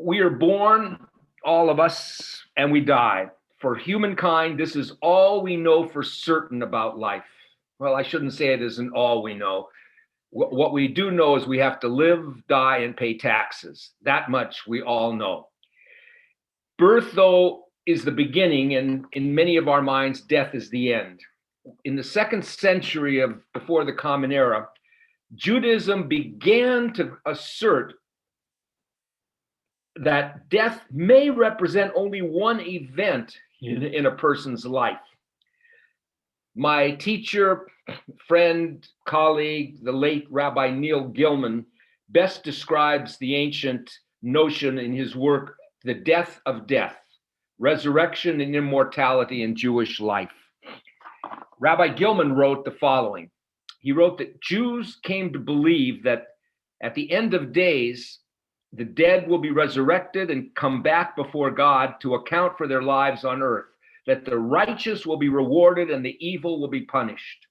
We are born, all of us, and we die. For humankind, this is all we know for certain about life. Well, I shouldn't say it isn't all we know. What we do know is we have to live, die, and pay taxes. That much we all know. Birth, though, is the beginning, and in many of our minds, death is the end. In the 2nd century of before the Common Era, Judaism began to assert that death may represent only one event in a person's life. My teacher, friend, colleague, the late Rabbi Neil Gilman, best describes the ancient notion in his work, The Death of Death, Resurrection and Immortality in Jewish Life. Rabbi Gilman wrote the following. He wrote that Jews came to believe that at the end of days, the dead will be resurrected and come back before God to account for their lives on earth, that the righteous will be rewarded and the evil will be punished,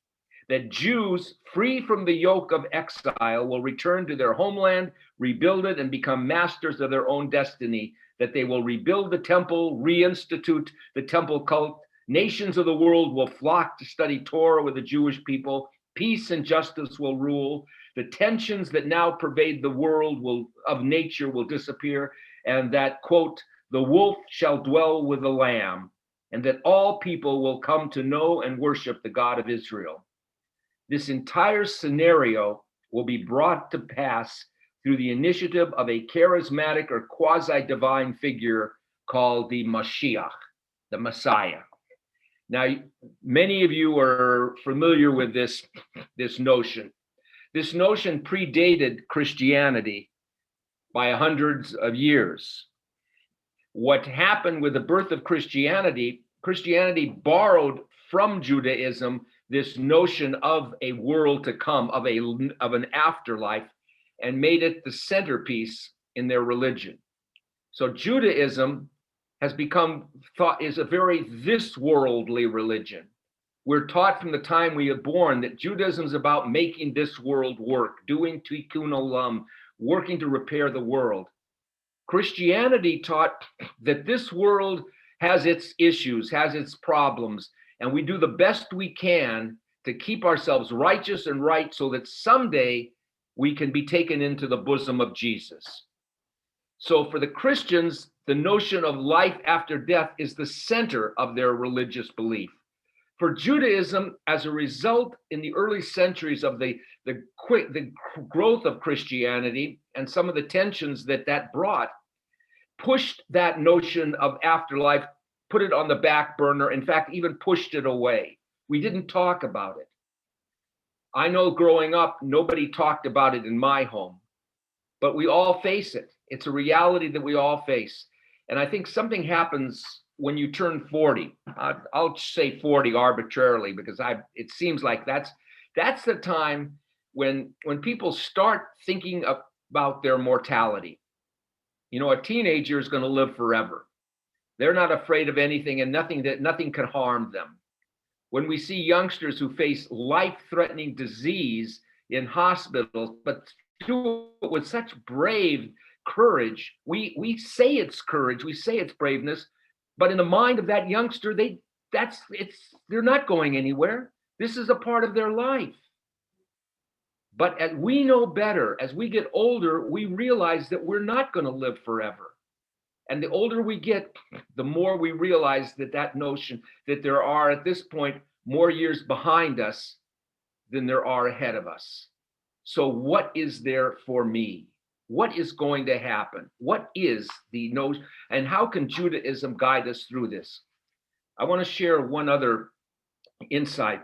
that Jews, free from the yoke of exile, will return to their homeland, rebuild it, and become masters of their own destiny, that they will rebuild the temple, reinstitute the temple cult, nations of the world will flock to study Torah with the Jewish people, peace and justice will rule, the tensions that now pervade the world of nature will disappear, and that, quote, the wolf shall dwell with the lamb, and that all people will come to know and worship the God of Israel. This entire scenario will be brought to pass through the initiative of a charismatic or quasi-divine figure called the Mashiach, the Messiah. Now, many of you are familiar with this notion. This notion predated Christianity by hundreds of years. What happened with the birth of Christianity borrowed from Judaism this notion of a world to come, of an afterlife, and made it the centerpiece in their religion. So Judaism has become thought is a very this worldly religion. We're taught from the time we are born that Judaism is about making this world work, doing tikkun olam, working to repair the world. Christianity taught that this world has its issues, has its problems, and we do the best we can to keep ourselves righteous and right so that someday we can be taken into the bosom of Jesus. So for the Christians, the notion of life after death is the center of their religious belief. For Judaism, as a result, in the early centuries of the growth of Christianity and some of the tensions that brought, pushed that notion of afterlife, put it on the back burner, in fact, even pushed it away. We didn't talk about it. I know growing up, nobody talked about it in my home, but we all face it. It's a reality that we all face. And I think something happens when you turn 40. I'll say 40 arbitrarily because it seems like that's the time when people start thinking about their mortality. You know, a teenager is going to live forever. They're not afraid of anything, and nothing can harm them. When we see youngsters who face life-threatening disease in hospitals, but do it with such brave courage, we say it's courage, we say it's braveness, but in the mind of that youngster, they're not going anywhere. This is a part of their life. But as we know better, as we get older, we realize that we're not going to live forever. And the older we get, the more we realize that notion that there are at this point more years behind us than there are ahead of us. So what is there for me? What is going to happen? What is the notion, and how can Judaism guide us through this? I want to share one other insight.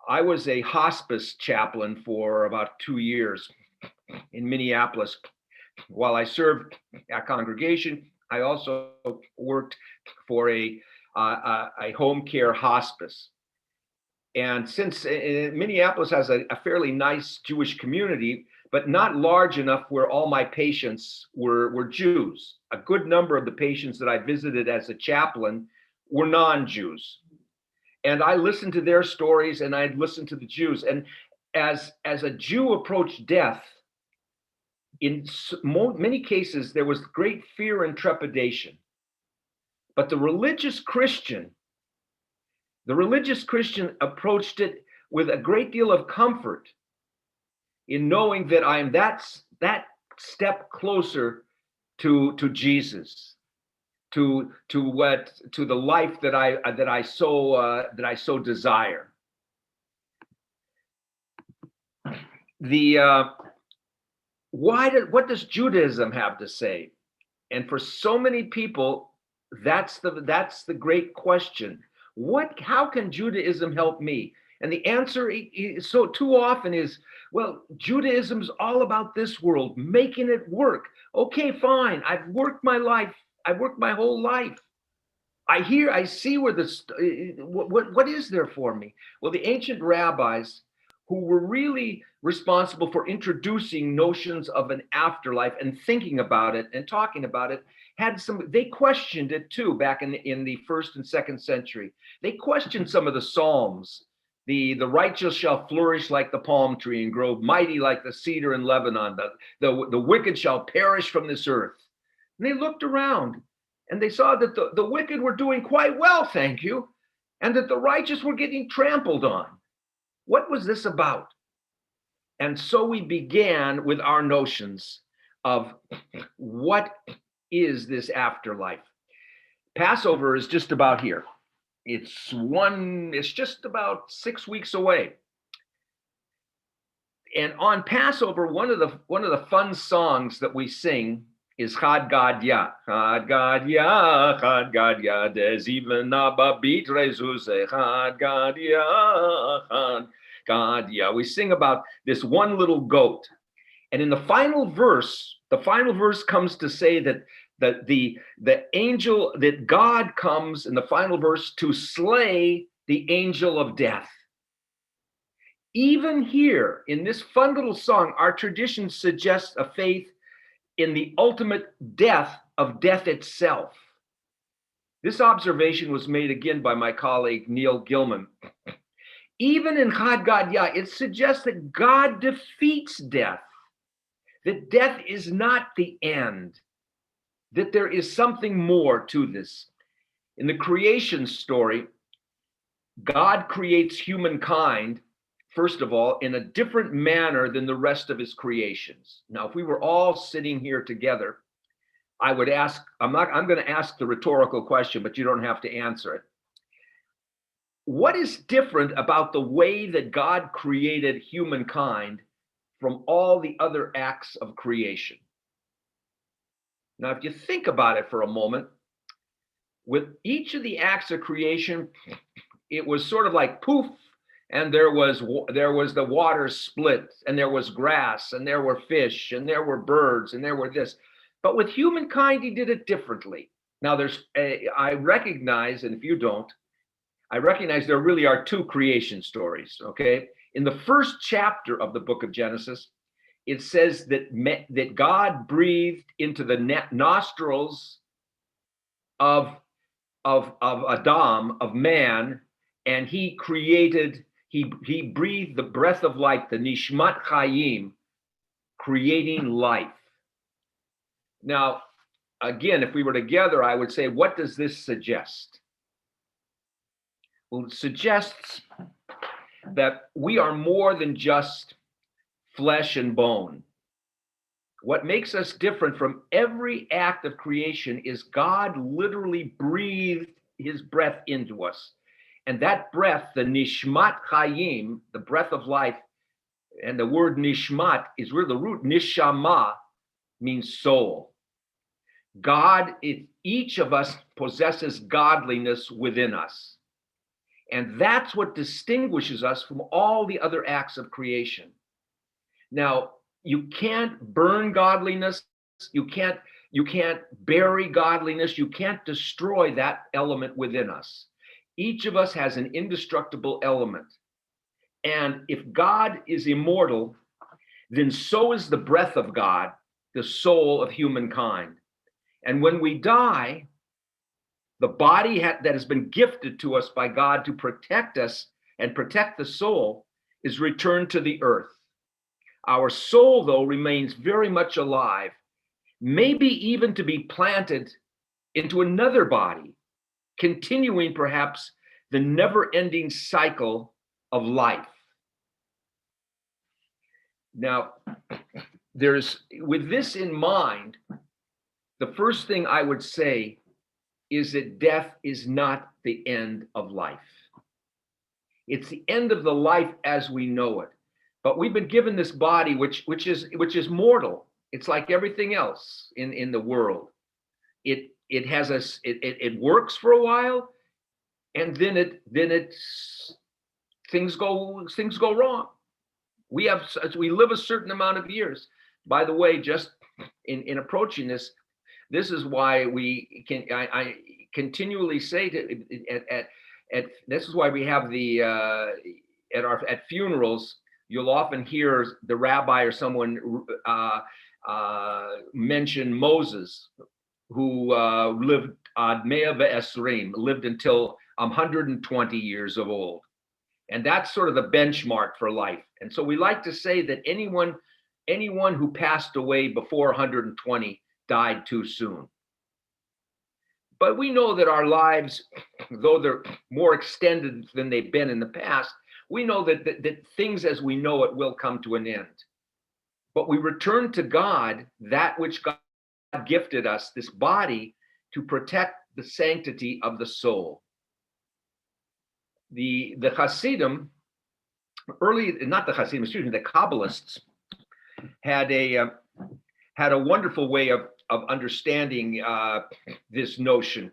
I was a hospice chaplain for about 2 years in Minneapolis. While I served a congregation, I also worked for a home care hospice. And since Minneapolis has a fairly nice Jewish community, but not large enough where all my patients were Jews. A good number of the patients that I visited as a chaplain were non-Jews. And I listened to their stories and I'd listen to the Jews. And as a Jew approached death, In many cases, there was great fear and trepidation. But the religious Christian approached it with a great deal of comfort in knowing that I am that step closer to Jesus, to the life that I so desire. What does Judaism have to say? And for so many people, that's the great question. How can Judaism help me? And the answer so too often is, well, Judaism's all about this world, making it work. Okay, fine. I've worked my whole life. I see where what is there for me? Well, the ancient rabbis who were really responsible for introducing notions of an afterlife and thinking about it and talking about it they questioned it too back in the 1st and 2nd century. They questioned some of the Psalms. The righteous shall flourish like the palm tree and grow mighty like the cedar in Lebanon. The wicked shall perish from this earth. And they looked around and they saw that the wicked were doing quite well, thank you, and that the righteous were getting trampled on. What was this about? And so we began with our notions of what is this afterlife. Passover is just about here. It's just about 6 weeks away. And on Passover, one of the fun songs that we sing is Chad Gadya. Chad Gadya, Chad Gadya, des even Abba Bitrezuse, Chad Gadya, Chad Gadya. We sing about this one little goat. And in the final verse comes to say that the angel, that God comes in the final verse to slay the angel of death. Even here in this fun little song, our tradition suggests a faith in the ultimate death of death itself. This observation was made again by my colleague Neil Gilman. Even in Chad Gadya, it suggests that God defeats death, that death is not the end, that there is something more to this. In the creation story, God creates humankind, first of all, in a different manner than the rest of his creations. Now, if we were all sitting here together, I would ask, I'm going to ask the rhetorical question, but you don't have to answer it. What is different about the way that God created humankind from all the other acts of creation? Now, if you think about it for a moment, with each of the acts of creation, it was sort of like poof, and there was the water split, and there was grass, and there were fish, and there were birds, and there were this. But with humankind, he did it differently. Now, I recognize, and if you don't, I recognize there really are two creation stories, okay? In the 1st chapter of the book of Genesis, it says that God breathed into the nostrils of Adam, of man, and he breathed the breath of life, the nishmat chayim, creating life. Now, again, if we were together, I would say, what does this suggest? Well, it suggests that we are more than just flesh and bone. What makes us different from every act of creation is God literally breathed his breath into us. And that breath, the nishmat chayim, the breath of life, and the word nishmat is where the root nishama means soul. Each of us possesses godliness within us. And that's what distinguishes us from all the other acts of creation. Now, you can't burn godliness. You can't bury godliness. You can't destroy that element within us. Each of us has an indestructible element. And if God is immortal, then so is the breath of God, the soul of humankind. And when we die, the body that has been gifted to us by God to protect us and protect the soul is returned to the earth. Our soul, though, remains very much alive, maybe even to be planted into another body, continuing perhaps the never-ending cycle of life. Now, with this in mind, the first thing I would say is that death is not the end of life. It's the end of the life as we know it. But we've been given this body which is mortal. It's like everything else in the world. It works for a while, and then things go wrong. We live a certain amount of years. By the way, just in approaching this is why I continually say this is why we have the at funerals, you'll often hear the rabbi or someone mention Moses, who lived Mea ve'esrim, lived until 120 years of old. And that's sort of the benchmark for life. And so we like to say that anyone who passed away before 120 died too soon. But we know that our lives, though they're more extended than they've been in the past, we know that things as we know it will come to an end. But we return to God, that which God gifted us, this body, to protect the sanctity of the soul. The Hasidim, the Kabbalists had a wonderful way of understanding this notion.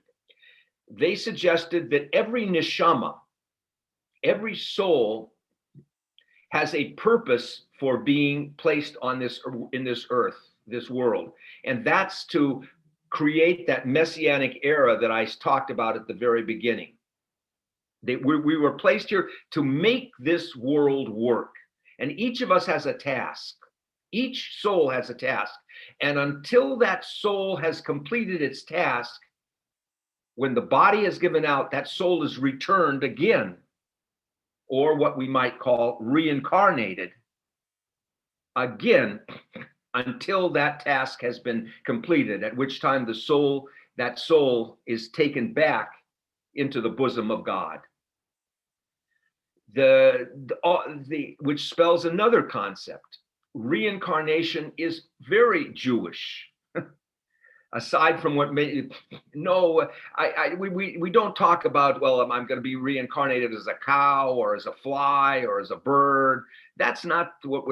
They suggested that every neshama, every soul, has a purpose for being placed in this earth, this world, and that's to create that messianic era that I talked about at the very beginning. We were placed here to make this world work, and each of us has a task. Each soul has a task, and until that soul has completed its task, when the body is given out, that soul is returned again, or what we might call reincarnated again, until that task has been completed, at which time that soul is taken back into the bosom of God. Which spells another concept. Reincarnation is very Jewish. Aside from what we don't talk about, well, I'm going to be reincarnated as a cow or as a fly or as a bird. That's not what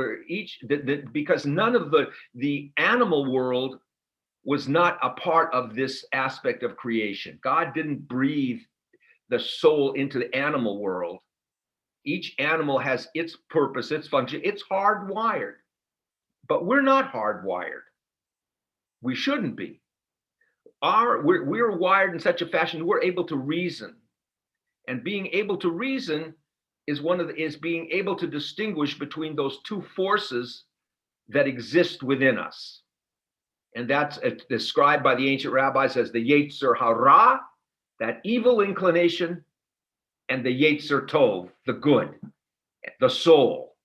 because none of the animal world was not a part of this aspect of creation. God didn't breathe the soul into the animal world. Each animal has its purpose, its function. It's hardwired, but we're not hardwired. We shouldn't be. We're wired in such a fashion we're able to reason, and being able to reason is being able to distinguish between those two forces that exist within us, and that's described by the ancient rabbis as the Yetzer Hara, that evil inclination, and the Yetzer Tov, the good, the soul,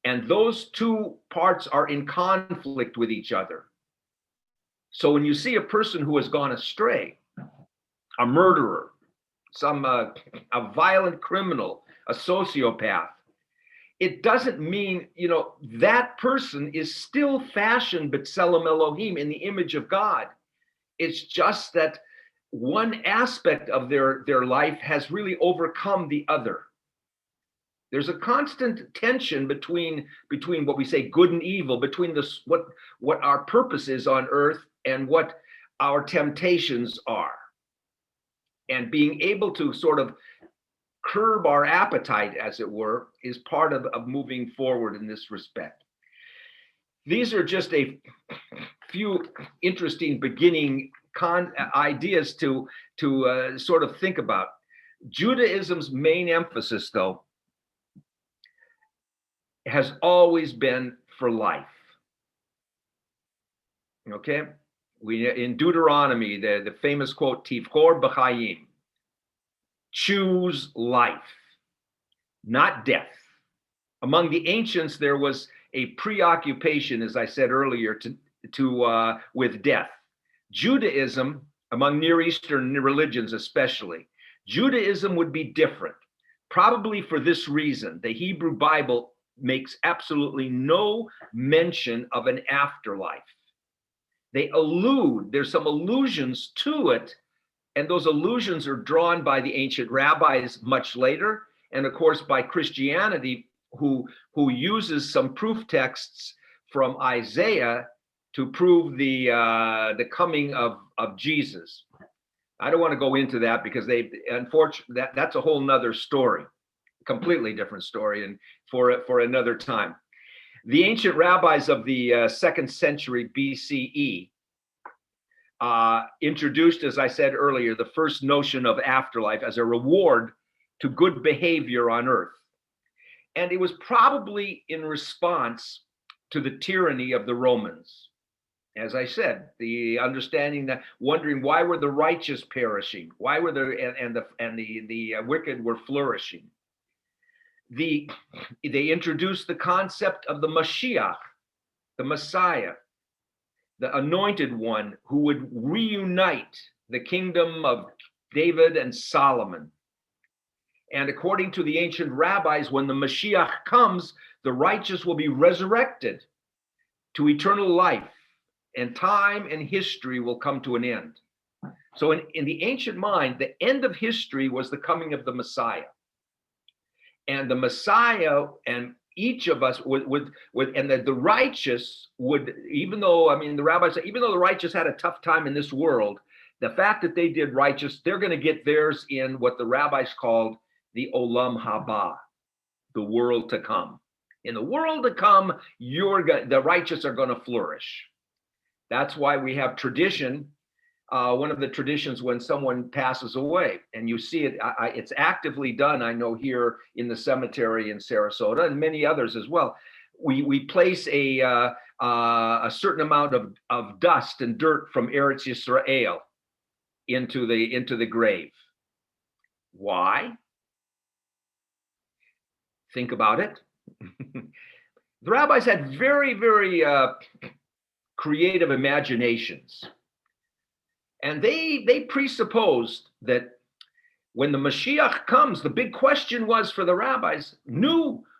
and those two parts are in conflict with each other. So when you see a person who has gone astray, a murderer, a violent criminal, a sociopath, it doesn't mean, that person is still fashioned b'tselem Elohim, in the image of God. It's just that one aspect of their life has really overcome the other. There's a constant tension between what we say good and evil, between what our purpose is on earth and what our temptations are. And being able to sort of curb our appetite, as it were, is part of moving forward in this respect. These are just a few interesting beginning ideas to sort of think about. Judaism's main emphasis, though, has always been for life. Okay? In Deuteronomy, the famous quote, Tivchor b'chayim, choose life, not death. Among the ancients, there was a preoccupation, as I said earlier, with death. Judaism, among Near Eastern religions especially, Judaism would be different, probably for this reason. The Hebrew Bible makes absolutely no mention of an afterlife. There's some allusions to it, and those allusions are drawn by the ancient rabbis much later, and of course by Christianity, who uses some proof texts from Isaiah to prove the coming of Jesus. I don't want to go into that because unfortunately that's a whole nother story, completely different story, and for another time. The ancient rabbis of the 2nd century BCE introduced, as I said earlier, the first notion of afterlife as a reward to good behavior on earth. And it was probably in response to the tyranny of the Romans. As I said, the understanding that, wondering why were the righteous perishing, why were the wicked were flourishing. They introduced the concept of the Mashiach, the Messiah, the anointed one who would reunite the kingdom of David and Solomon. And according to the ancient rabbis, when the Mashiach comes, the righteous will be resurrected to eternal life, and time and history will come to an end. So in the ancient mind, the end of history was the coming of the Messiah. And the Messiah and each of us the righteous would, even though, the rabbis say, even though the righteous had a tough time in this world, the fact that they did righteous, they're going to get theirs in what the rabbis called the Olam Haba, the world to come. In the world to come, the righteous are going to flourish. That's why we have tradition. One of the traditions when someone passes away, and you see it, it's actively done, I know, here in the cemetery in Sarasota and many others as well. We place a certain amount of dust and dirt from Eretz Yisrael into the grave. Why? Think about it. The rabbis had very, very creative imaginations. And they presupposed that when the Mashiach comes, the big question was for the rabbis,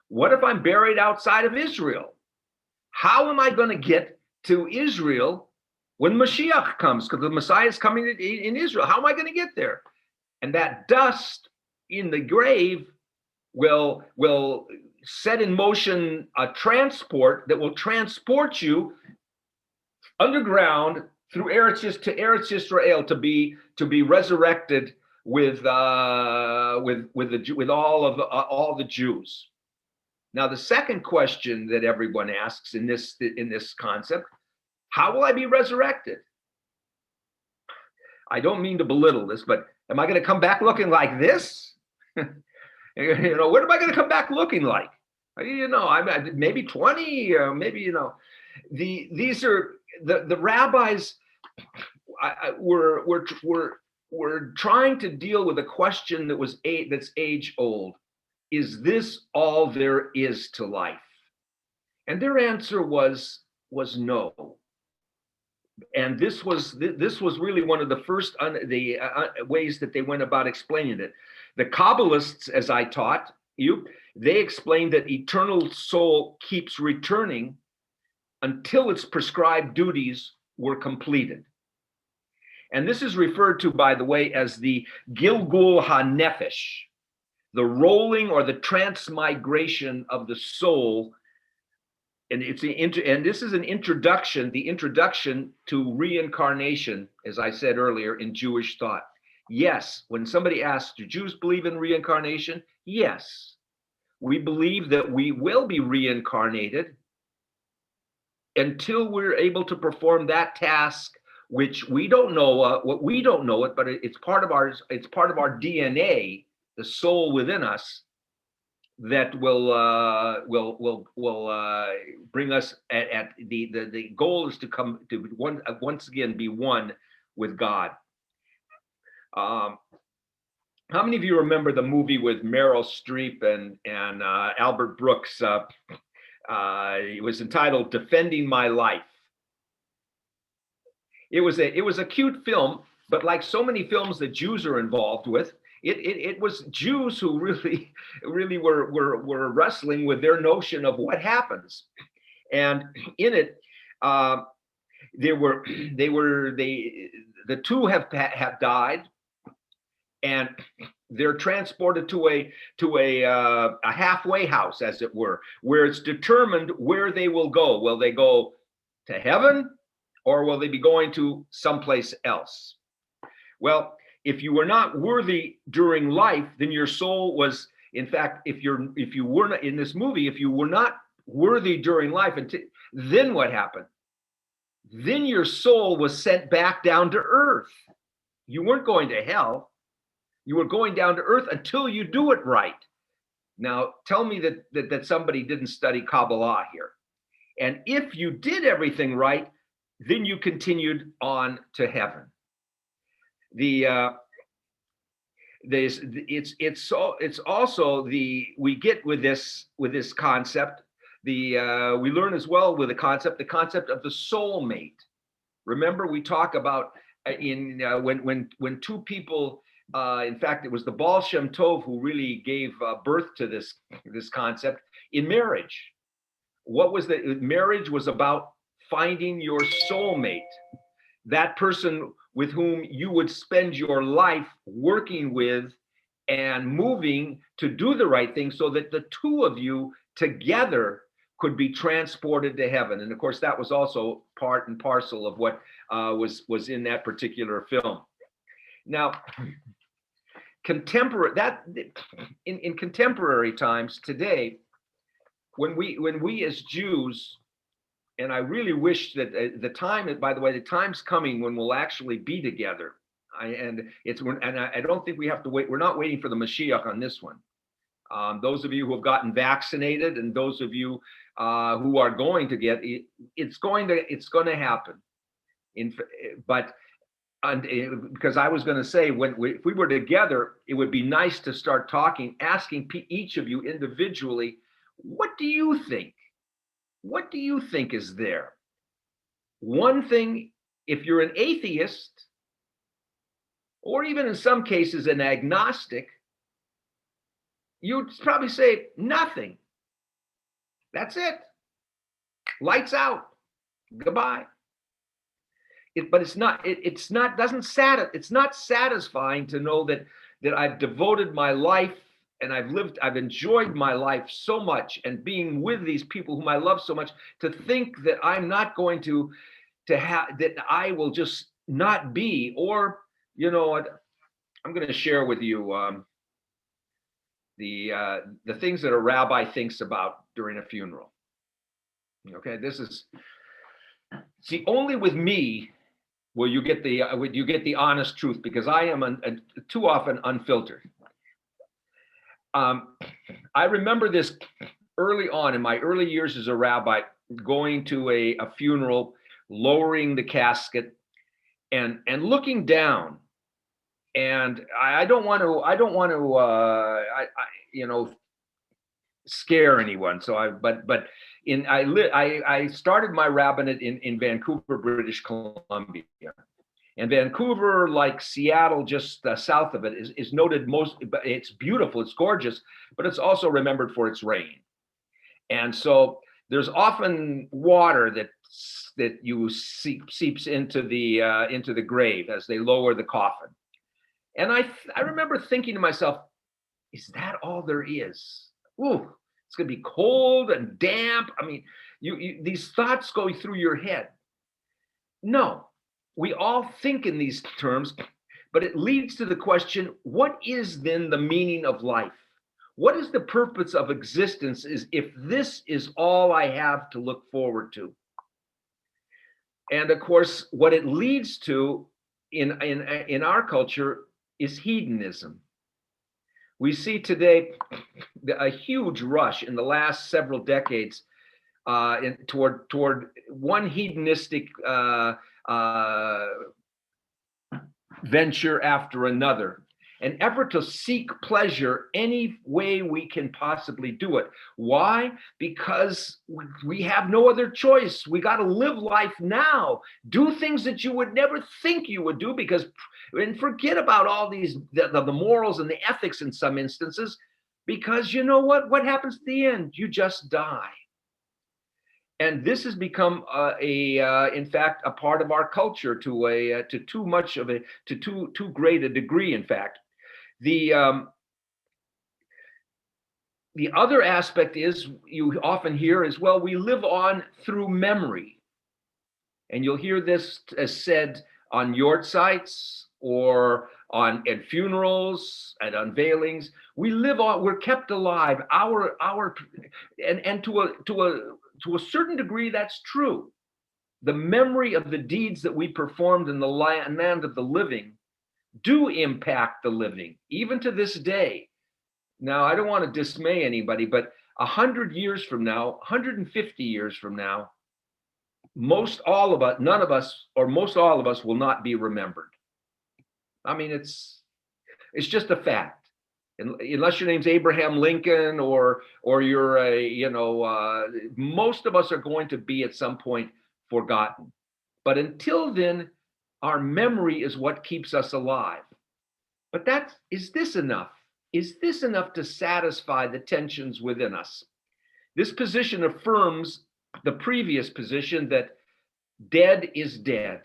what if I'm buried outside of Israel? How am I going to get to Israel when Mashiach comes? Because the Messiah is coming in Israel. How am I going to get there? And that dust in the grave will set in motion a transport that will transport you underground through Eretz Yisrael to be resurrected with all the Jews. Now, the second question that everyone asks in this concept: how will I be resurrected? I don't mean to belittle this, but am I going to come back looking like this? What am I going to come back looking like? I'm maybe 20, maybe these are the rabbis were trying to deal with a question that's age old. Is this all there is to life? And their answer was no. And this was really one of the first ways that they went about explaining it. The Kabbalists, as I taught you, they explained that eternal soul keeps returning until its prescribed duties were completed. And this is referred to, by the way, as the Gilgul HaNefesh, the rolling or the transmigration of the soul. And this is an introduction, the introduction to reincarnation, as I said earlier, in Jewish thought. Yes, when somebody asks, do Jews believe in reincarnation? Yes, we believe that we will be reincarnated until we're able to perform that task, which we don't know but it's part of our DNA, the soul within us, that will bring us at the goal is to come to once again be one with God. How many of you remember the movie with Meryl Streep and Albert Brooks? It was entitled "Defending My Life." It was a cute film, but like so many films that Jews are involved with, it was Jews who really were wrestling with their notion of what happens. And in it, there were the two have died, and they're transported to a halfway house, as it were, where it's determined where they will go. Will they go to heaven, or will they be going to someplace else? Well, if you were not worthy during life, then your soul was, in fact, if you were not in this movie, if you were not worthy during life, then what happened? Then your soul was sent back down to earth. You weren't going to hell. You were going down to earth until you do it right. Now, tell me that somebody didn't study Kabbalah here. And if you did everything right, then you continued on to heaven. It's also we get with this concept. We learn as well with the concept of the soulmate. Remember, we talk about when two people, in fact, it was the Baal Shem Tov who really gave birth to this concept in marriage. Marriage was about finding your soulmate, that person with whom you would spend your life working with and moving to do the right thing, so that the two of you together could be transported to heaven. And of course, that was also part and parcel of what was in that particular film. Now, in contemporary times today, when we as Jews, and I really wish that the time's coming when we'll actually be together. I don't think we have to wait. We're not waiting for the Mashiach on this one. Those of you who have gotten vaccinated, and those of you who are going to get it, it's going to happen. Because I was going to say, if we were together, it would be nice to start talking, asking each of you individually, what do you think? What do you think is there? One thing, if you're an atheist, or even in some cases an agnostic, you'd probably say nothing. That's it. Lights out. Goodbye. But it's not satisfying to know that I've devoted my life and I've enjoyed my life so much, and being with these people whom I love so much, to think that I'm not going to have, that I will just not be. Or, I'm going to share with you the things that a rabbi thinks about during a funeral. Okay, only with me will you get the honest truth, because I am too often unfiltered. I remember this early on in my early years as a rabbi, going to a funeral, lowering the casket, and looking down. And I don't want to scare anyone. So I started my rabbinate in Vancouver, British Columbia. And Vancouver, like Seattle, just south of it, is noted it's beautiful, it's gorgeous, but it's also remembered for its rain. And so there's often water that seeps into the grave as they lower the coffin. And I remember thinking to myself, is that all there is? Ooh, it's going to be cold and damp. I mean, these thoughts go through your head. No. We all think in these terms, but it leads to the question, what is then the meaning of life? What is the purpose of existence if this is all I have to look forward to? And of course, what it leads to in our culture is hedonism. We see today a huge rush in the last several decades toward one hedonistic venture after another. an effort to seek pleasure any way we can possibly do it. Why? Because we have no other choice. We got to live life now. Do things that you would never think you would do, because, and forget about all these, the morals and the ethics in some instances, because you know what happens at the end? You just die. And this has become in fact, a part of our culture to too great a degree. In fact, the other aspect is, you often hear as well, we live on through memory, and you'll hear this as said on yard sites or at funerals and unveilings. We live on, we're kept alive. And to a certain degree, that's true. The memory of the deeds that we performed in the land of the living do impact the living, even to this day. Now, I don't want to dismay anybody, but 100 years from now, 150 years from now, most all of us, none of us, or most all of us will not be remembered. I mean, it's just a fact. Unless your name's Abraham Lincoln or you're most of us are going to be at some point forgotten. But until then, our memory is what keeps us alive. But is this enough? Is this enough to satisfy the tensions within us? This position affirms the previous position that dead is dead.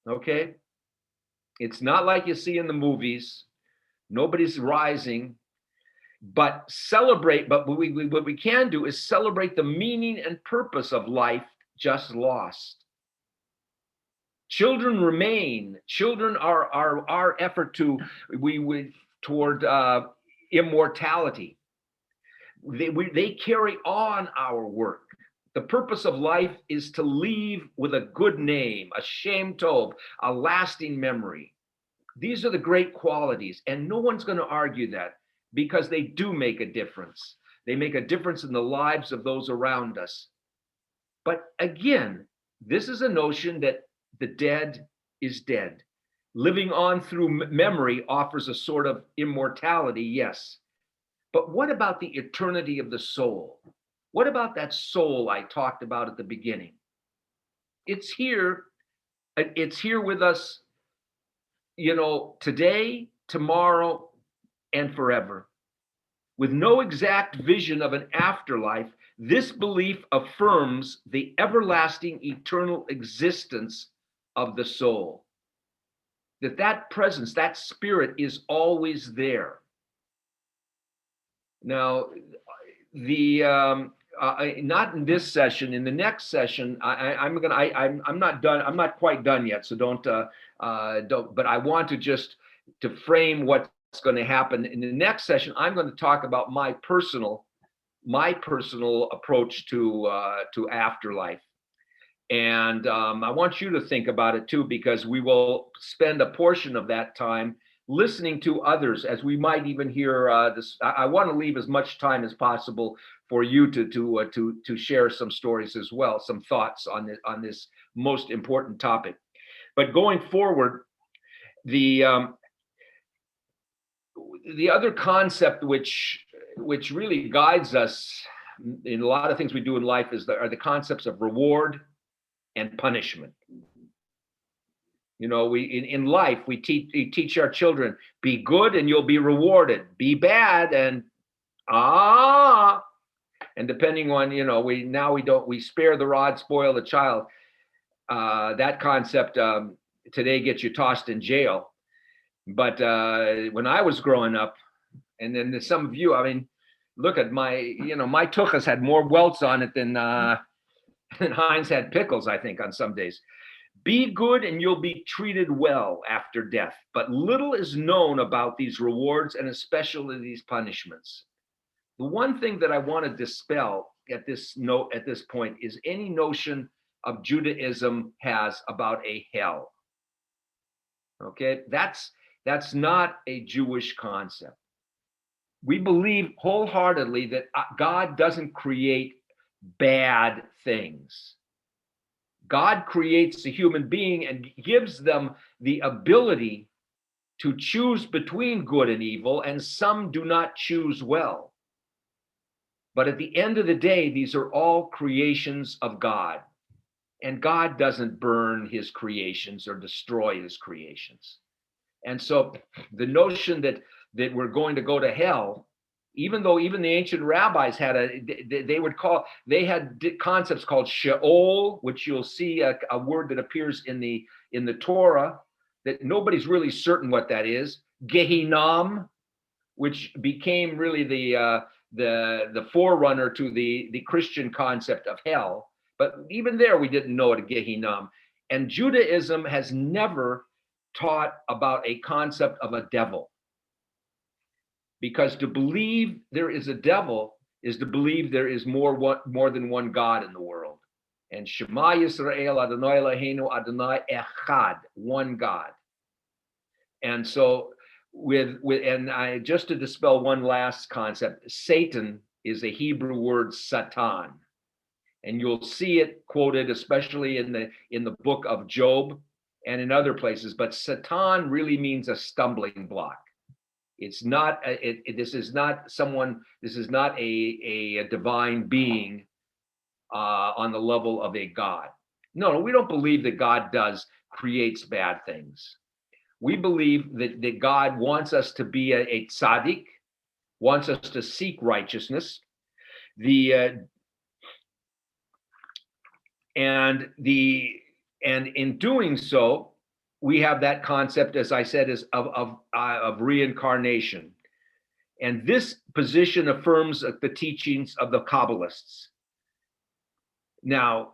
Okay? It's not like you see in the movies. Nobody's rising. But what we can do is celebrate the meaning and purpose of life just lost. Children remain. Children are our effort toward immortality. They carry on our work. The purpose of life is to leave with a good name, a shem tov, a lasting memory. These are the great qualities, and no one's going to argue that, because they do make a difference. They make a difference in the lives of those around us. But again, this is a notion that the dead is dead. Living on through memory offers a sort of immortality, yes. But what about the eternity of the soul? What about that soul I talked about at the beginning? It's here with us, today, tomorrow, and forever. With no exact vision of an afterlife, this belief affirms the everlasting eternal existence of the soul. That presence, that spirit is always there. Now, not in this session. In the next session, I'm not done. I'm not quite done yet. So don't. But I want to frame what's going to happen in the next session. I'm going to talk about my personal approach to afterlife, and I want you to think about it too, because we will spend a portion of that time listening to others, as we might even hear this. I want to leave as much time as possible for you to share some stories as well, some thoughts on this most important topic. But going forward, the other concept which really guides us in a lot of things we do in life are the concepts of reward and punishment. In life, we teach our children, be good and you'll be rewarded. Be bad and and depending on, we spare the rod, spoil the child. That concept today gets you tossed in jail. But when I was growing up, and then some of you, I mean, look at my tuchus had more welts on it than Heinz had pickles, I think, on some days. Be good and you'll be treated well after death. But little is known about these rewards, and especially these punishments. The one thing that I want to dispel at this point is any notion of Judaism has about a hell. Okay, that's not a Jewish concept. We believe wholeheartedly that God doesn't create bad things. God creates a human being and gives them the ability to choose between good and evil, and some do not choose well. But at the end of the day, these are all creations of God. And God doesn't burn his creations or destroy his creations. And so the notion that we're going to go to hell, even though even the ancient rabbis had they had concepts called Sheol, which you'll see a word that appears in the Torah that nobody's really certain what that is. Gehinnom, which became really the forerunner to the Christian concept of hell. But even there, we didn't know it, Gehinnom. And Judaism has never taught about a concept of a devil. Because to believe there is a devil is to believe there is more than one God in the world. And Shema Yisrael Adonai Eloheinu Adonai Echad, one God. And so just to dispel one last concept, Satan is a Hebrew word, Satan. And you'll see it quoted, especially in the book of Job and in other places. But Satan really means a stumbling block. It's not. This is not someone. This is not a divine being on the level of a God. No, we don't believe that God creates bad things. We believe that God wants us to be a tzaddik, wants us to seek righteousness. And in doing so, we have that concept, as I said, of reincarnation. And this position affirms the teachings of the Kabbalists. Now,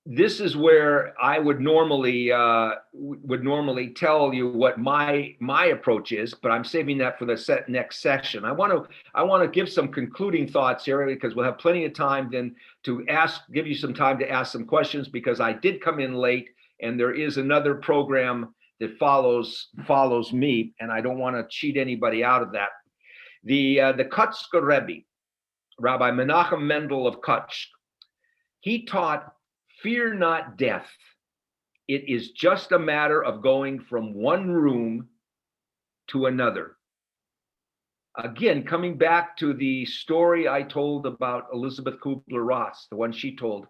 this is where I would normally tell you what my approach is, but I'm saving that for the next session. I want to give some concluding thoughts here, because we'll have plenty of time then to give you some time to ask some questions, because I did come in late, and there is another program that follows me, and I don't want to cheat anybody out of that. The Kutsk Rebbe, Rabbi Menachem Mendel of Kutsk, he taught, fear not death. It is just a matter of going from one room to another. Again, coming back to the story I told about Elizabeth Kubler-Ross, the one she told.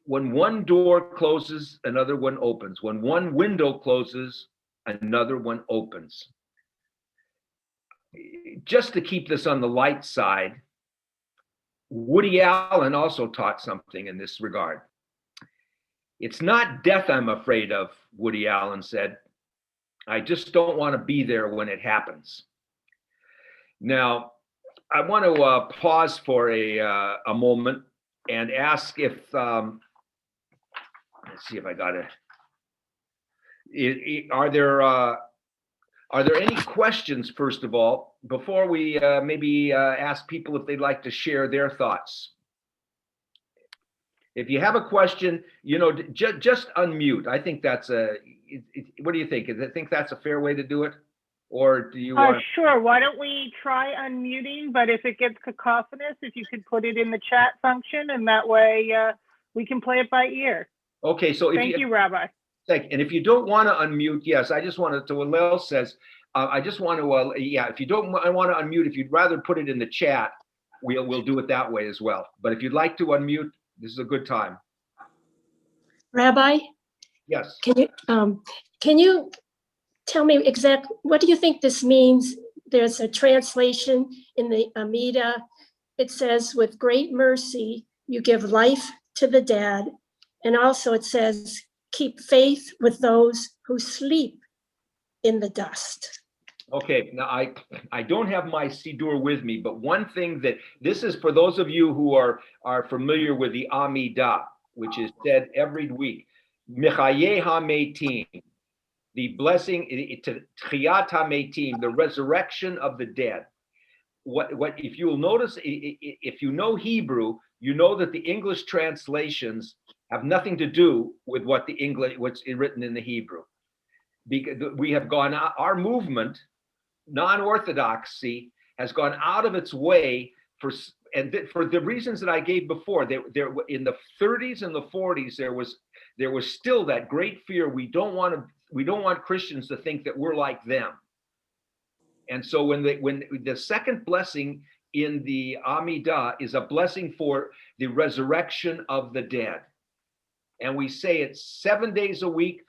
When one door closes, another one opens. When one window closes, another one opens. Just to keep this on the light side, Woody Allen also taught something in this regard. It's not death I'm afraid of, Woody Allen said. I just don't want to be there when it happens. Now, I want to pause for a moment and ask if, let's see if I got it. Are there any questions, first of all, before we maybe ask people if they'd like to share their thoughts? If you have a question, just unmute. I think that's what do you think? I think that's a fair way to do it? Or do you want? Sure. Why don't we try unmuting? But if it gets cacophonous, if you could put it in the chat function, and that way we can play it by ear. Okay. So thank you, Rabbi. And if you don't want to unmute, yes, I just wanted to, what Lel says, I just want to, if you don't want to unmute, if you'd rather put it in the chat, we'll do it that way as well. But if you'd like to unmute, this is a good time. Rabbi? Yes. Can you tell me exactly, what do you think this means? There's a translation in the Amidah. It says, with great mercy, you give life to the dead. And also it says, keep faith with those who sleep in the dust. Okay, now I don't have my Siddur with me, but one thing this is for those of you who are familiar with the Amidah, which is said every week. Mechayeh HaMeitim, the blessing, Tchiyat HaMeitim, the resurrection of the dead. What if you will notice, if you know Hebrew, you know that the English translations have nothing to do with what's written in the Hebrew. Because we have gone out, our movement, non-orthodoxy, has gone out of its way for the reasons that I gave before. There in the 30s and the 40s, there was still that great fear. We don't want to we don't want Christians to think that we're like them. And so when the second blessing in the Amidah is a blessing for the resurrection of the dead. And we say it 7 days a week,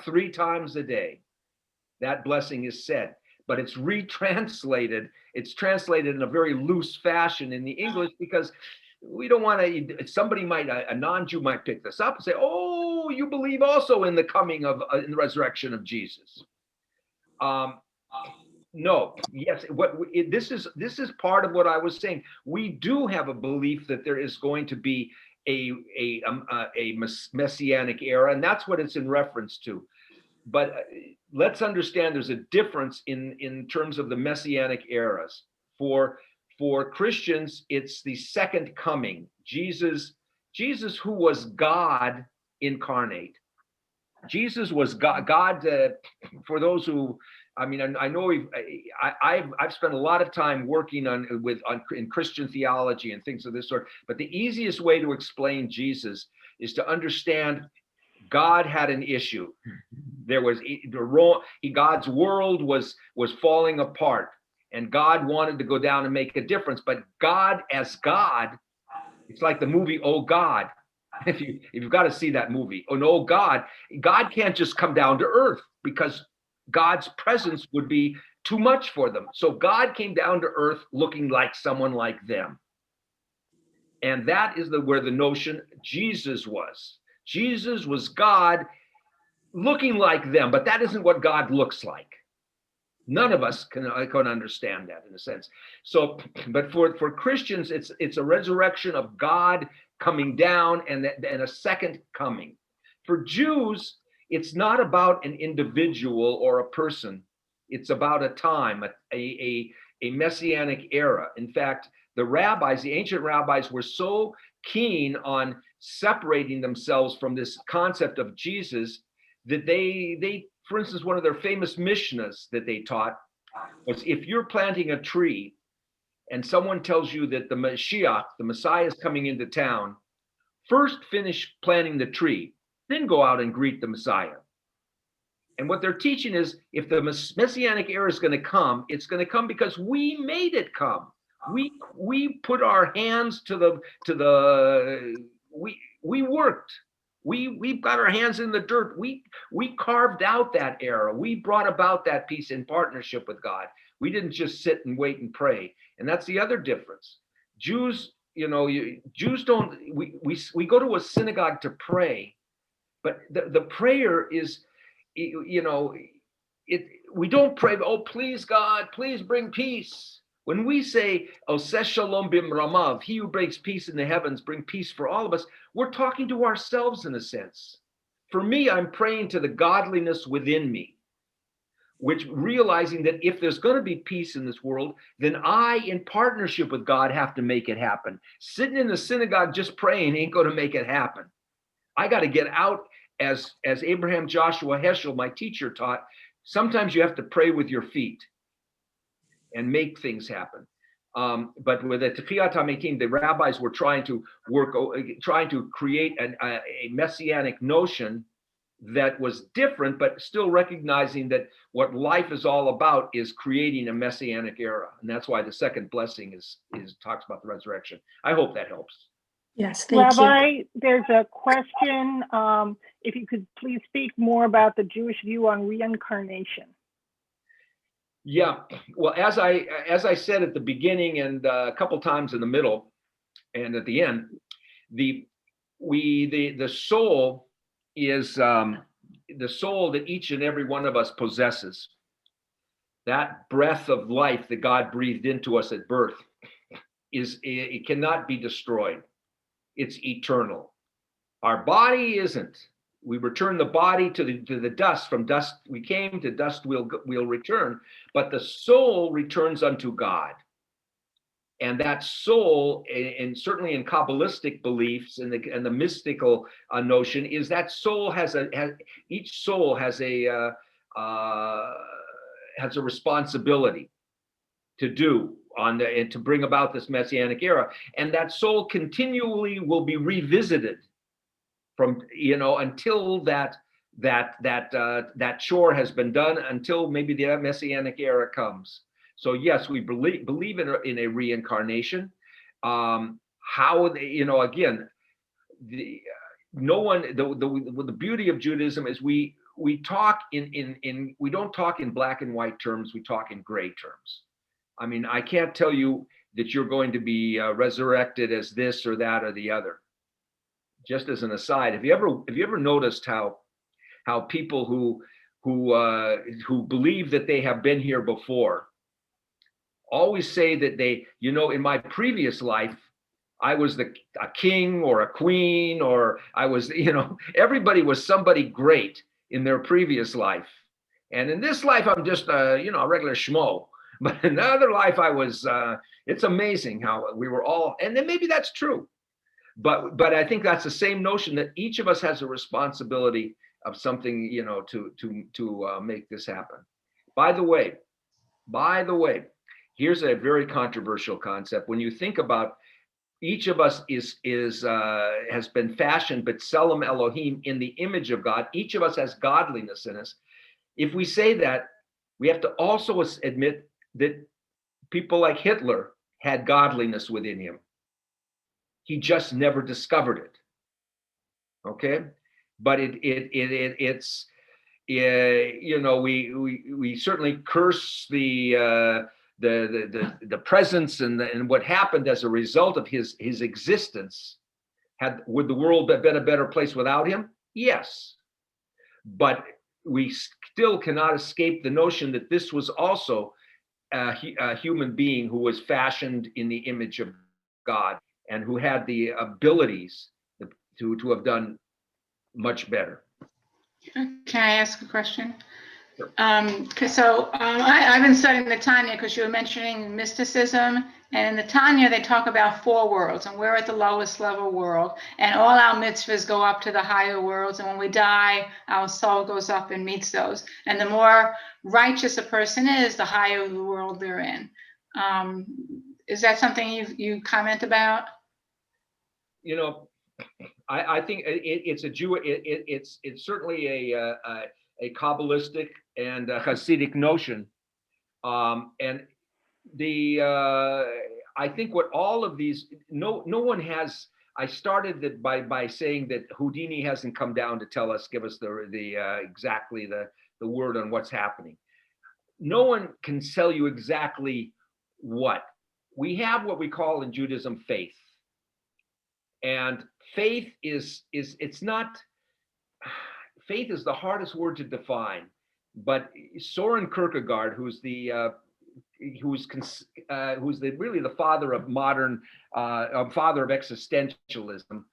3 times a day. That blessing is said, but it's retranslated. It's translated in a very loose fashion in the English because we don't want to, somebody might, a non-Jew might pick this up and say, oh, you believe also in the coming of, in the resurrection of Jesus. No, yes, this is part of what I was saying. We do have a belief that there is going to be a messianic era, and that's what it's in reference to. But let's understand there's a difference in terms of the messianic eras. For Christians, it's the second coming. Jesus, who was God incarnate. Jesus was God. For those who, I mean, I know I've spent a lot of time working in Christian theology and things of this sort. But the easiest way to explain Jesus is to understand God had an issue. There was God's world was falling apart, and God wanted to go down and make a difference. But God, as God, it's like the movie Oh God. If you've got to see that movie, oh God can't just come down to earth because God's presence would be too much for them. So God came down to earth looking like someone like them. And that is where the notion Jesus was. Jesus was God looking like them, but that isn't what God looks like. None of us can understand that in a sense. So, but for Christians, it's a resurrection of God coming down and a second coming. For Jews, it's not about an individual or a person. It's about a time, a messianic era. In fact, the ancient rabbis were so keen on separating themselves from this concept of Jesus that they, for instance, one of their famous Mishnahs that they taught was, if you're planting a tree and someone tells you that the Mashiach, the Messiah, is coming into town, first finish planting the tree, then go out and greet the Messiah. And what they're teaching is, if the messianic era is going to come, it's going to come because we made it come. We put our hands we worked. We've got our hands in the dirt. We carved out that era. We brought about that peace in partnership with God. We didn't just sit and wait and pray. And that's the other difference. Jews, Jews don't. We go to a synagogue to pray, but the prayer is, we don't pray, oh, please God, please bring peace. When we say, Oseh Shalom Bimramav, he who brings peace in the heavens, bring peace for all of us, we're talking to ourselves in a sense. For me, I'm praying to the godliness within me, which realizing that if there's going to be peace in this world, then I, in partnership with God, have to make it happen. Sitting in the synagogue just praying ain't going to make it happen. I got to get out, as Abraham Joshua Heschel, my teacher, taught. Sometimes you have to pray with your feet and make things happen. But with the Techiyat HaMetim, the rabbis were trying to create a messianic notion that was different, but still recognizing that what life is all about is creating a messianic era. And that's why the second blessing talks about the resurrection. I hope that helps. Yes, thank you. Rabbi, there's a question. If you could please speak more about the Jewish view on reincarnation. Yeah, well, as I said at the beginning and a couple times in the middle and at the end, the soul is the soul that each and every one of us possesses. That breath of life that God breathed into us at birth it cannot be destroyed. It's eternal. Our body isn't. We return the body to the dust. From dust we came, to dust we'll return. But the soul returns unto God. And that soul, and certainly in Kabbalistic beliefs and the mystical notion, is that soul each soul has a responsibility to do and to bring about this messianic era. And that soul continually will be revisited from, until that that chore has been done until maybe the Messianic era comes. So yes, we believe in a reincarnation. How they, again, the beauty of Judaism is we talk we don't talk in black and white terms, we talk in gray terms. I mean, I can't tell you that you're going to be resurrected as this or that or the other. Just as an aside, have you ever noticed how people who believe that they have been here before always say that they, in my previous life, I was a king or a queen, or I was, everybody was somebody great in their previous life. And in this life, I'm just a regular schmo. But in the other life, I was, it's amazing how we were all, and then maybe that's true. But I think that's the same notion that each of us has a responsibility of something, to make this happen. By the way, here's a very controversial concept. When you think about each of us has been fashioned, but B'Tselem Elohim, in the image of God. Each of us has godliness in us. If we say that, we have to also admit that people like Hitler had godliness within him. He just never discovered it. Okay, but it's we certainly curse the presence and what happened as a result of his existence. Would the world have been a better place without him? Yes, but we still cannot escape the notion that this was also a human being who was fashioned in the image of God and who had the abilities to have done much better. Can I ask a question? Sure. I've been studying the Tanya because you were mentioning mysticism, and in the Tanya they talk about 4 worlds, and we're at the lowest level world, and all our mitzvahs go up to the higher worlds, and when we die, our soul goes up and meets those. And the more righteous a person is, the higher the world they're in. Is that something you comment about? I think it's certainly a Kabbalistic and a Hasidic notion, and I think what all of these, no one has. I started that by saying that Houdini hasn't come down to give us exactly the word on what's happening. No one can tell you exactly what. We have what we call in Judaism faith. And faith is the hardest word to define, but Soren Kierkegaard, who's really the father of modern, father of existentialism,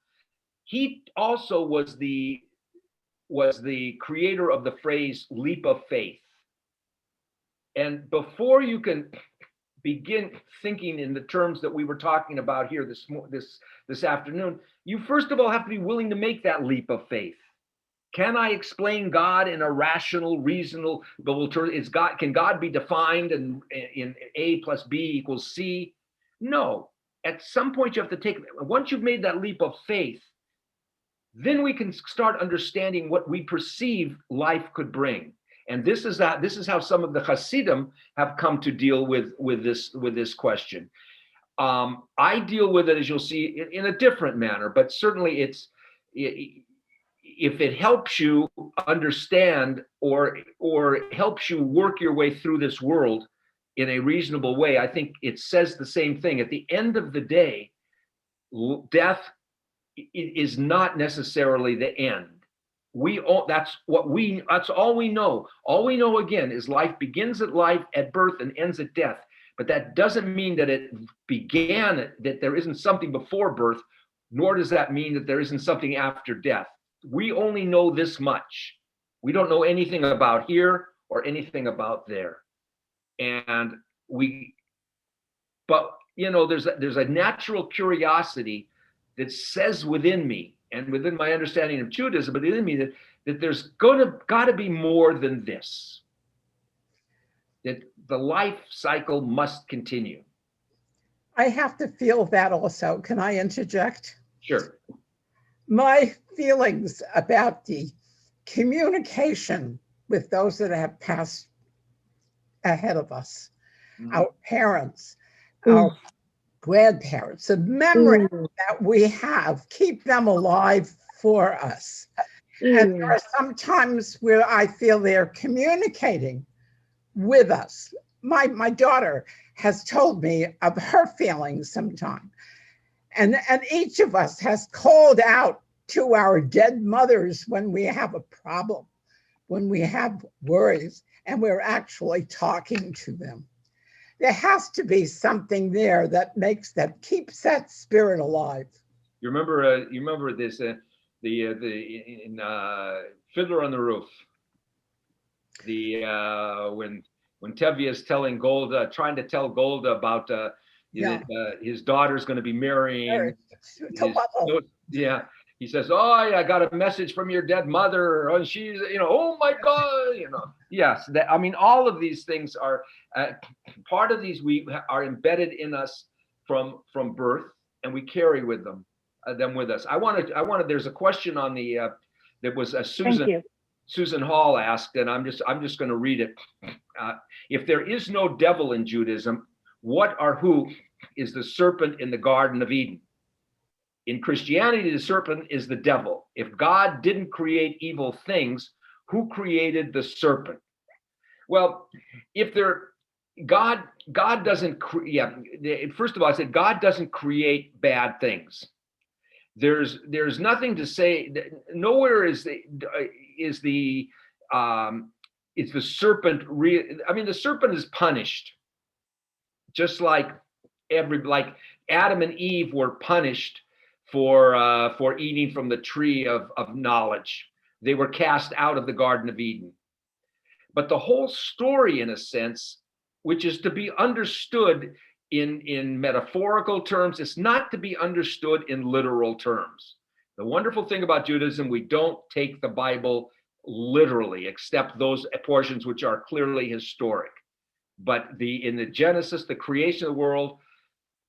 he also was the creator of the phrase leap of faith. And before you can begin thinking in the terms that we were talking about here this afternoon, you first of all have to be willing to make that leap of faith. Can I explain God in a rational, reasonable term? Can God be defined in A plus B equals C? No. At some point you have to once you've made that leap of faith, then we can start understanding what we perceive life could bring. And this is how some of the Hasidim have come to deal with this question. I deal with it, as you'll see, in a different manner, but certainly if it helps you understand or helps you work your way through this world in a reasonable way, I think it says the same thing. At the end of the day, death is not necessarily the end. That's all we know. All we know, again, is life begins at life, at birth, and ends at death. But that doesn't mean that that there isn't something before birth, nor does that mean that there isn't something after death. We only know this much. We don't know anything about here or anything about there. And there's a natural curiosity that says within me, and within my understanding of Judaism, but within me, that there's got to be more than this. That the life cycle must continue. I have to feel that also. Can I interject? Sure. My feelings about the communication with those that have passed ahead of us, Mhm. our parents, our grandparents, the memory that we have, keep them alive for us. And there are some times where I feel they're communicating with us. My daughter has told me of her feelings sometime. And each of us has called out to our dead mothers when we have a problem, when we have worries, and we're actually talking to them. There has to be something there that keeps that spirit alive. You remember this in Fiddler on the Roof, when Tevye is telling Golda, trying to tell Golda about his daughter's going to be marrying. Yeah, he says, "Oh, I got a message from your dead mother, and she's, oh my God, Yes, I mean, all of these things are part of these. We are embedded in us from birth, and we carry with them with us. I wanted. There's a question on the that was Susan Hall asked, and I'm just going to read it. If there is no devil in Judaism, what or who is the serpent in the Garden of Eden? In Christianity, the serpent is the devil. If God didn't create evil things, who created the serpent? Well, God doesn't first of all, I said God doesn't create bad things. There's nothing to say that nowhere is the serpent real. I mean, the serpent is punished, just like Adam and Eve were punished for eating from the tree of knowledge. They were cast out of the Garden of Eden. But the whole story, in a sense, which is to be understood in metaphorical terms, it's not to be understood in literal terms. The wonderful thing about Judaism, we don't take the Bible literally, except those portions which are clearly historic. But in the Genesis, the creation of the world,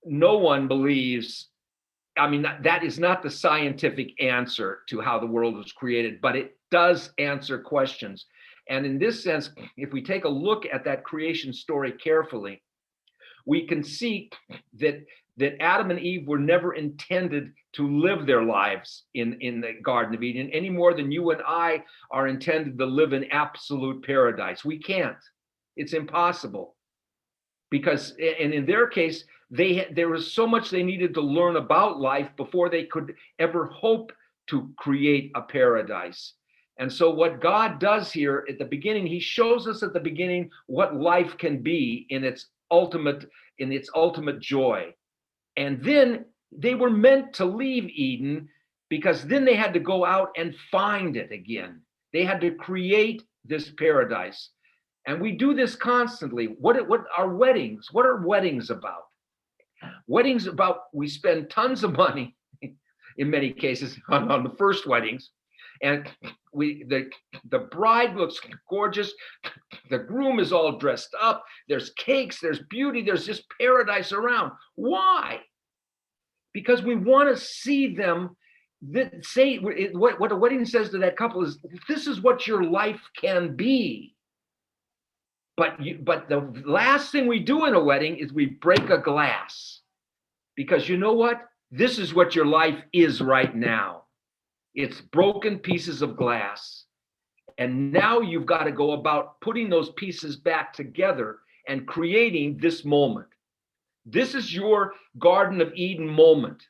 no one believes. I mean, that is not the scientific answer to how the world was created, but it does answer questions. And in this sense, if we take a look at that creation story carefully, we can see that Adam and Eve were never intended to live their lives in the Garden of Eden any more than you and I are intended to live in absolute paradise. We can't. It's impossible. Because, and in their case, there was so much they needed to learn about life before they could ever hope to create a paradise. And so what God does here at the beginning, he shows us at the beginning what life can be in its ultimate joy. And then they were meant to leave Eden, because then they had to go out and find it again. They had to create this paradise. And we do this constantly. What are weddings? What are weddings about? Weddings about, we spend tons of money in many cases on the first weddings. And the bride looks gorgeous. The groom is all dressed up. There's cakes, there's beauty, there's just paradise around. Why? Because we want to see them say what a wedding says to that couple is, this is what your life can be. But the last thing we do in a wedding is we break a glass, because you know what? This is what your life is right now. It's broken pieces of glass. And now you've got to go about putting those pieces back together and creating this moment. This is your Garden of Eden moment.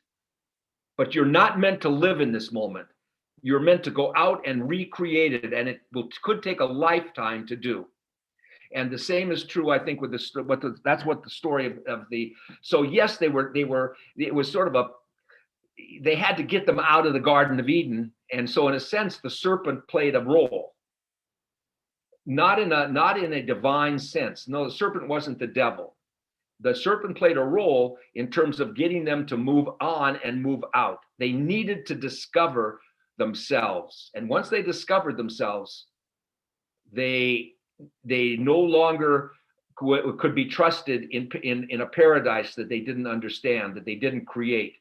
But you're not meant to live in this moment. You're meant to go out and recreate it, and it could take a lifetime to do. And the same is true, I think, with that's what the story of the. So yes, they were. It was sort of they had to get them out of the Garden of Eden, and so in a sense, the serpent played a role. Not in a divine sense. No, the serpent wasn't the devil. The serpent played a role in terms of getting them to move on and move out. They needed to discover themselves, and once they discovered themselves, they no longer could be trusted in a paradise that they didn't understand, that they didn't create,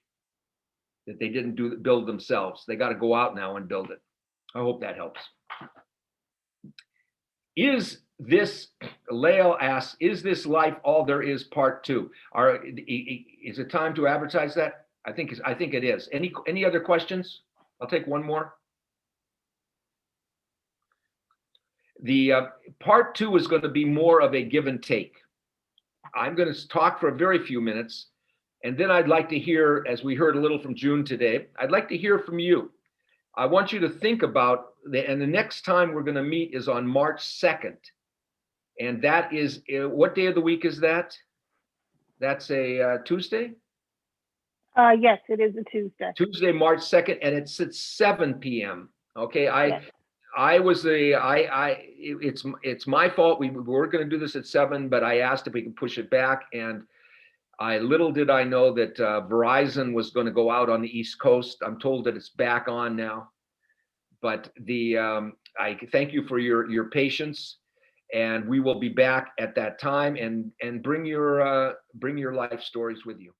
that they didn't build themselves. They got to go out now and build it. I hope that helps. Is this, Lael asks, is this life all there is, part 2? Is it time to advertise that? I think it is. Any other questions? I'll take one more. The part 2 is going to be more of a give and take. I'm going to talk for a very few minutes, and then I'd like to hear, as we heard a little from June today, I'd like to hear from you. I want you to think about, and the next time we're going to meet is on March 2nd. And that is, what day of the week is that? That's a Tuesday? Yes, it is a Tuesday. Tuesday, March 2nd, and it's at 7 p.m. Okay, Yes. It's my fault. We were going to do this at 7, but I asked if we could push it back, and little did I know that Verizon was going to go out on the East Coast. I'm told that it's back on now, but I thank you for your patience, and we will be back at that time, and bring your life stories with you.